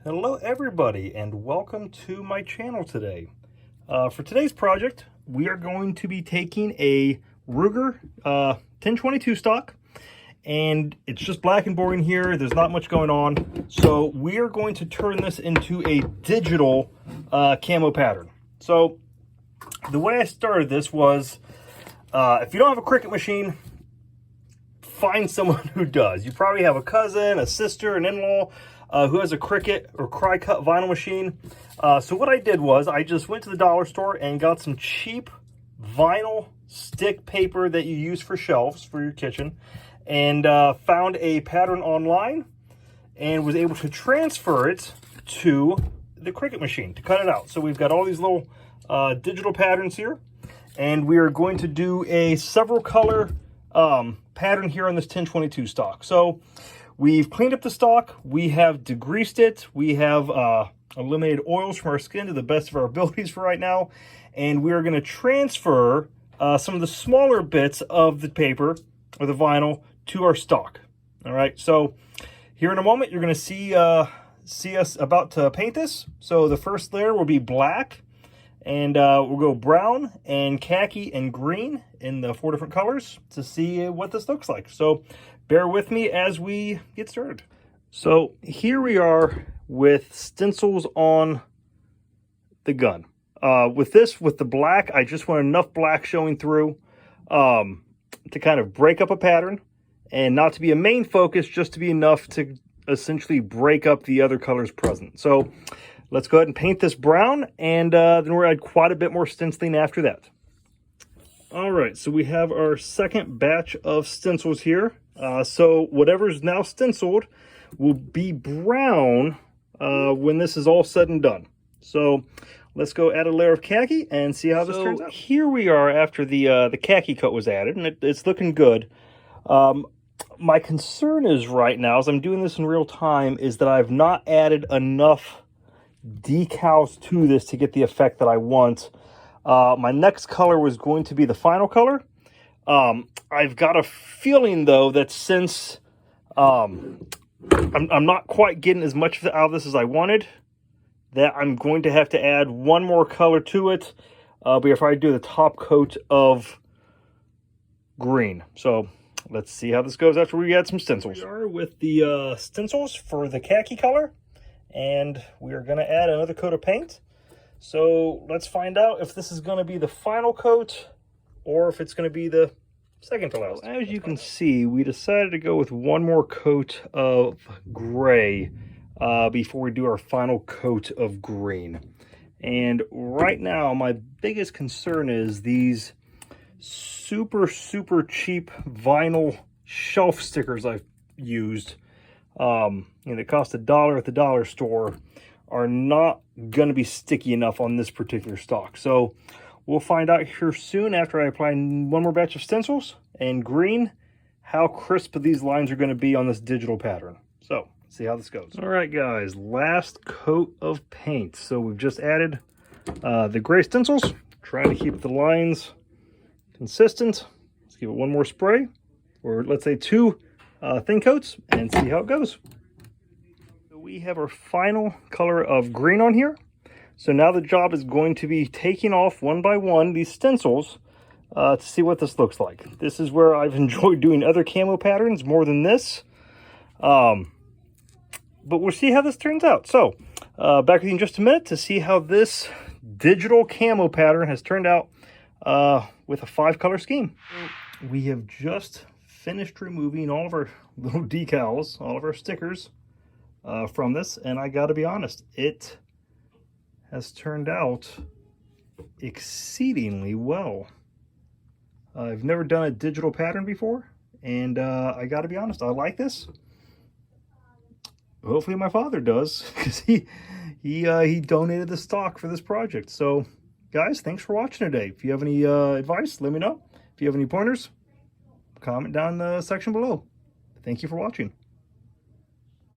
Hello everybody and welcome to my channel today. For today's project, we are going to be taking a Ruger 1022 stock, and it's just black and boring here. There's not much going on. So we are going to turn this into a digital camo pattern. So the way I started this was, if you don't have a Cricut machine, find someone who does. You probably have a cousin, a sister, an in-law who has a Cricut or Cricut vinyl machine. So what I did was I just went to the dollar store and got some cheap vinyl stick paper that you use for shelves for your kitchen, and found a pattern online and was able to transfer it to the Cricut machine to cut it out. So we've got all these little digital patterns here, and we are going to do a several color pattern here on this 1022 stock. So we've cleaned up the stock, we have degreased it, we have eliminated oils from our skin to the best of our abilities for right now, and we are going to transfer some of the smaller bits of the paper or the vinyl to our stock. All right, so here in a moment you're going to see us about to paint this. So the first layer will be black, and we'll go brown and khaki and green in the 4 different colors to see what this looks like. So bear with me as we get started. So here we are with stencils on the gun. With the black, I just want enough black showing through to kind of break up a pattern, and not to be a main focus, just to be enough to essentially break up the other colors present. So let's go ahead and paint this brown, and then we'll add quite a bit more stenciling after that. All right, so we have our second batch of stencils here. So whatever's now stenciled will be brown when this is all said and done. So let's go add a layer of khaki and see how this turns out. Here we are after the khaki coat was added, and it's looking good. My concern is right now, as I'm doing this in real time, is that I've not added enough decals to this to get the effect that I want. My next color was going to be the final color. I've got a feeling though that since I'm not quite getting as much out of this as I wanted, that I'm going to have to add one more color to it before I do the top coat of green. So let's see how this goes after we add some stencils. We are with the stencils for the khaki color, and we are going to add another coat of paint. So let's find out if this is going to be the final coat or if it's going to be the second to last. As you can see, we decided to go with one more coat of gray before we do our final coat of green. And right now, my biggest concern is these super cheap vinyl shelf stickers I've used. They cost $1 at the dollar store, are not going to be sticky enough on this particular stock. So we'll find out here soon after I apply one more batch of stencils and green how crisp these lines are going to be on this digital pattern. So let's see how this goes. All right, guys, last coat of paint. So we've just added the gray stencils, trying to keep the lines consistent. Let's give it one more spray, or let's say 2 thin coats, and see how it goes. We have our final color of green on here. So now the job is going to be taking off one by one these stencils to see what this looks like. This is where I've enjoyed doing other camo patterns more than this. But we'll see how this turns out. So back with you in just a minute to see how this digital camo pattern has turned out with a 5-color scheme. We have just finished removing all of our little decals, all of our stickers from this, and I gotta be honest, it has turned out exceedingly well. I've never done a digital pattern before, and I gotta be honest, I like this. Hopefully my father does, because he donated the stock for this project. So guys, thanks for watching today. If you have any advice, let me know. If you have any pointers, comment down in the section below. Thank you for watching.